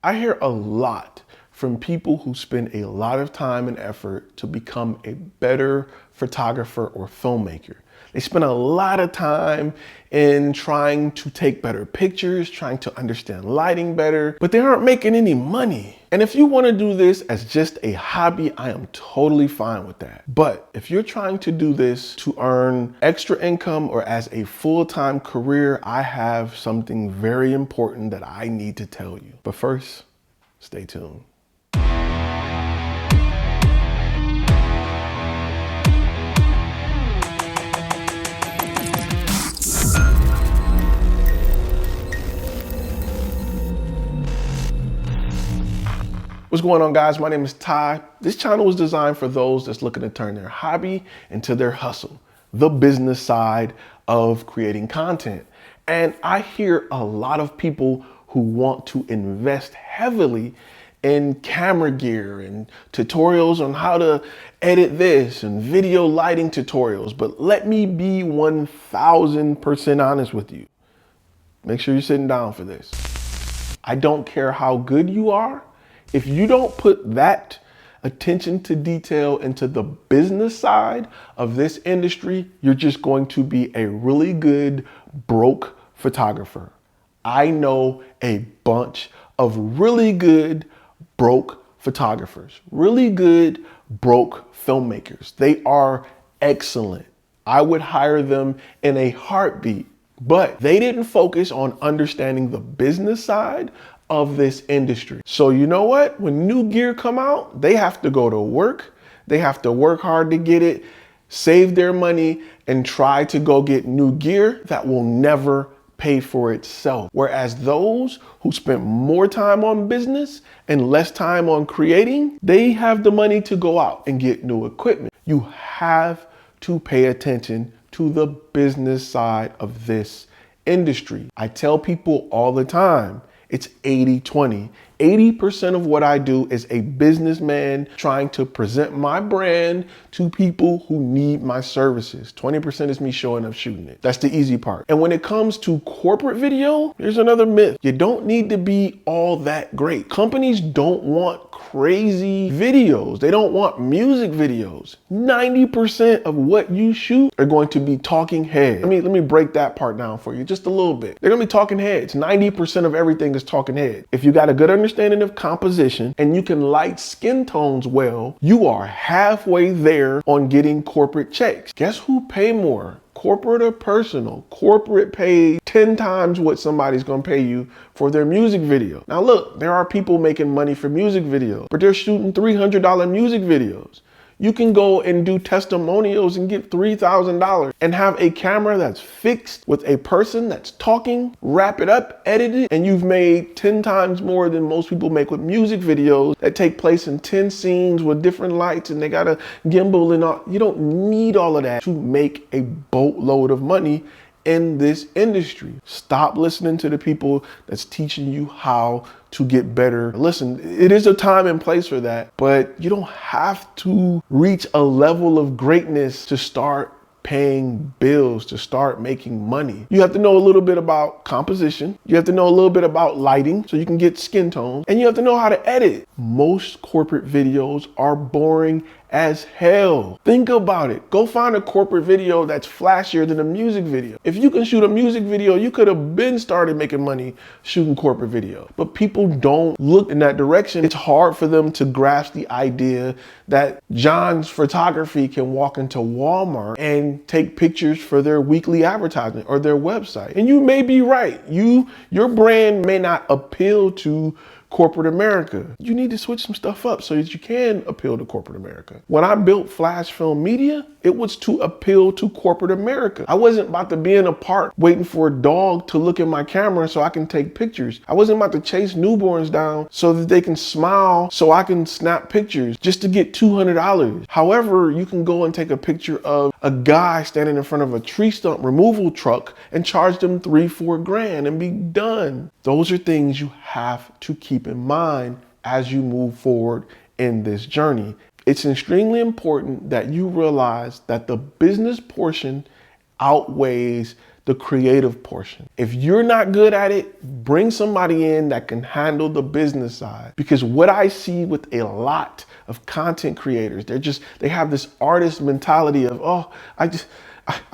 I hear a lot from people who spend a lot of time and effort to become a better photographer or filmmaker. They spend a lot of time in trying to take better pictures, trying to understand lighting better, but they aren't making any money. And if you want to do this as just a hobby, I am totally fine with that. But if you're trying to do this to earn extra income or as a full-time career, I have something very important that I need to tell you. But first, stay tuned. What's going on, guys? My name is Ty. This channel was designed for those that's looking to turn their hobby into their hustle, the business side of creating content. And I hear a lot of people who want to invest heavily in camera gear and tutorials on how to edit this and video lighting tutorials. But let me be 1000% honest with you. Make sure you're sitting down for this. I don't care how good you are. If you don't put that attention to detail into the business side of this industry, you're just going to be a really good broke photographer. I know a bunch of really good broke photographers, really good broke filmmakers. They are excellent. I would hire them in a heartbeat, but they didn't focus on understanding the business side of this industry. So you know what? When new gear come out, they have to go to work. They have to work hard to get it, save their money, and try to go get new gear that will never pay for itself. Whereas those who spent more time on business and less time on creating, they have the money to go out and get new equipment. You have to pay attention to the business side of this industry. I tell people all the time, it's 80-20. 80% of what I do is a businessman trying to present my brand to people who need my services. 20% is me showing up shooting it. That's the easy part. And when it comes to corporate video, here's another myth. You don't need to be all that great. Companies don't want crazy videos. They don't want music videos. 90% of what you shoot are going to be talking heads. Let me break that part down for you just a little bit. They're gonna be talking heads. 90% of everything is talking head. If you got a good understanding of composition and you can light skin tones well, you are halfway there on getting corporate checks. Guess who pay more? Corporate or personal? Corporate pays 10 times what somebody's gonna pay you for their music video. Now look, there are people making money for music videos, but they're shooting $300 music videos. You can go and do testimonials and get $3,000 and have a camera that's fixed with a person that's talking, wrap it up, edit it, and you've made 10 times more than most people make with music videos that take place in 10 scenes with different lights and they got a gimbal and all. You don't need all of that to make a boatload of money in this industry. Stop listening to the people that's teaching you how to get better. Listen, it is a time and place for that, but you don't have to reach a level of greatness to start paying bills, to start making money. You have to know a little bit about composition. You have to know a little bit about lighting so you can get skin tones, and you have to know how to edit. Most corporate videos are boring as hell. Think about it. Go find a corporate video that's flashier than a music video. If you can shoot a music video, you could have been started making money shooting corporate video. But people don't look in that direction. It's hard for them to grasp the idea that John's Photography can walk into Walmart and take pictures for their weekly advertisement or their website. And you may be right. Your brand may not appeal to corporate America. You need to switch some stuff up so that you can appeal to corporate America. When I built FlashFilm Media, it was to appeal to corporate America. I wasn't about to be in a park waiting for a dog to look at my camera so I can take pictures. I wasn't about to chase newborns down so that they can smile so I can snap pictures just to get $200. However, you can go and take a picture of a guy standing in front of a tree stump removal truck and charge them $3-4 grand and be done. Those are things you have to keep in mind as you move forward in this journey. It's extremely important that you realize that the business portion outweighs the creative portion. If you're not good at it, bring somebody in that can handle the business side. Because what I see with a lot of content creators, they have this artist mentality of, oh, I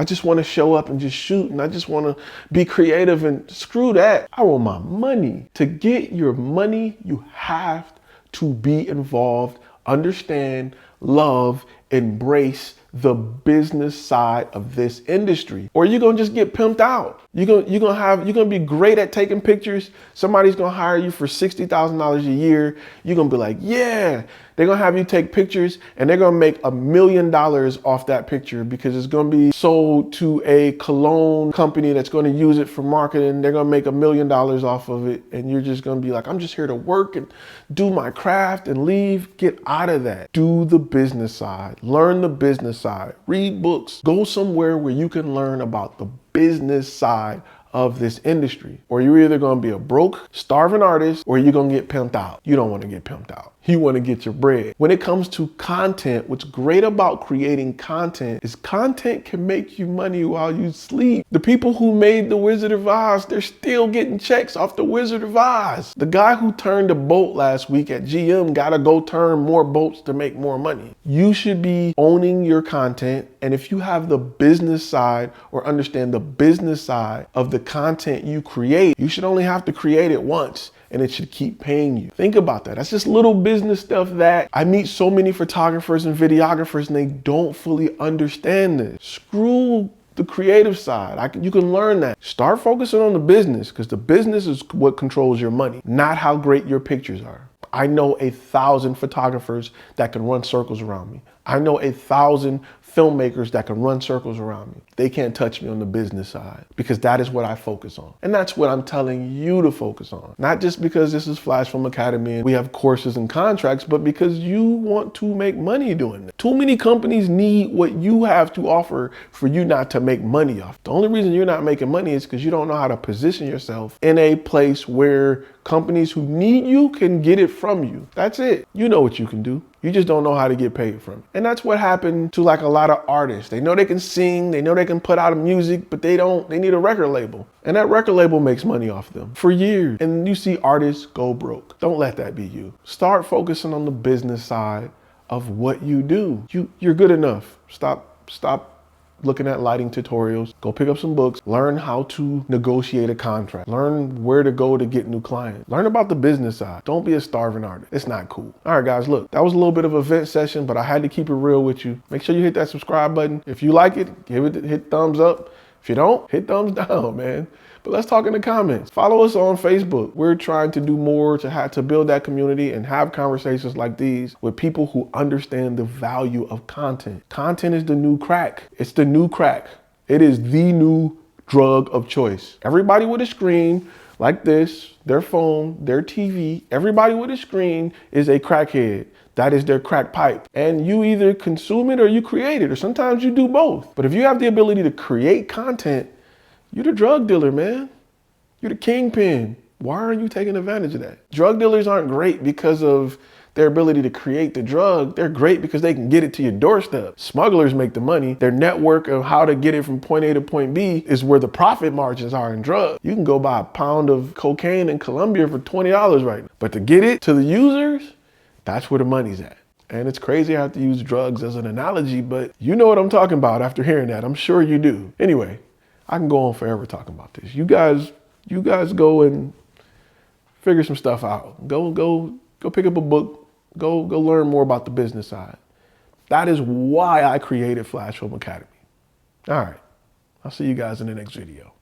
just want to show up and just shoot, and I just want to be creative, and screw that. I want my money. To get your money, you have to be involved, understand, love, embrace the business side of this industry, or you're gonna just get pimped out. You're gonna be great at taking pictures. Somebody's gonna hire you for $60,000 a year. You're gonna be like, yeah. They're gonna have you take pictures, and they're gonna make $1 million off that picture because it's gonna be sold to a cologne company that's gonna use it for marketing. They're gonna make $1 million off of it, and you're just gonna be like, I'm just here to work and do my craft and leave. Get out of that. Do the business side. Learn the business side. Read books. Go somewhere where you can learn about the business side of this industry, or you're either going to be a broke, starving artist, or you're going to get pimped out. You don't want to get pimped out. You want to get your bread. When it comes to content, what's great about creating content is content can make you money while you sleep. The people who made the Wizard of Oz, they're still getting checks off the Wizard of Oz. The guy who turned a boat last week at GM got to go turn more boats to make more money. You should be owning your content. And if you have the business side or understand the business side of the content you create, you should only have to create it once, and it should keep paying you. Think about that. That's just little business stuff that I meet so many photographers and videographers, and they don't fully understand this. Screw the creative side. You can learn that. Start focusing on the business, because the business is what controls your money, not how great your pictures are. I know 1,000 photographers that can run circles around me. I know 1,000 filmmakers that can run circles around me. They can't touch me on the business side, because that is what I focus on. And that's what I'm telling you to focus on. Not just because this is FlashFilm Academy and we have courses and contracts, but because you want to make money doing it. Too many companies need what you have to offer for you not to make money off. The only reason you're not making money is because you don't know how to position yourself in a place where companies who need you can get it from you. That's it. You know what you can do. You just don't know how to get paid from it. And that's what happened to like a lot of artists. They know they can sing, they know they can put out music, but they need a record label. And that record label makes money off them for years. And you see artists go broke. Don't let that be you. Start focusing on the business side of what you do. You're good enough. Stop looking at lighting tutorials. Go pick up some books. Learn how to negotiate a contract. Learn where to go to get new clients. Learn about the business side. Don't be a starving artist. It's not cool. All right, guys, look, that was a little bit of a vent session, but I had to keep it real with you. Make sure you hit that subscribe button. If you like it, hit thumbs up. If you don't, hit thumbs down, man. But let's talk in the comments. Follow us on Facebook. We're trying to do more to build that community and have conversations like these with people who understand the value of content. Content is the new crack. It's the new crack. It is the new drug of choice. Everybody with a screen like this, their phone, their TV, everybody with a screen is a crackhead. That is their crack pipe. And you either consume it or you create it, or sometimes you do both. But if you have the ability to create content, you're the drug dealer, man. You're the kingpin. Why aren't you taking advantage of that? Drug dealers aren't great because of their ability to create the drug. They're great because they can get it to your doorstep. Smugglers make the money. Their network of how to get it from point A to point B is where the profit margins are in drugs. You can go buy a pound of cocaine in Colombia for $20 right now. But to get it to the users, that's where the money's at. And it's crazy I have to use drugs as an analogy, but you know what I'm talking about after hearing that. I'm sure you do. Anyway, I can go on forever talking about this. You guys go and figure some stuff out. Go pick up a book. Go learn more about the business side. That is why I created FlashFilm Academy. All right. I'll see you guys in the next video.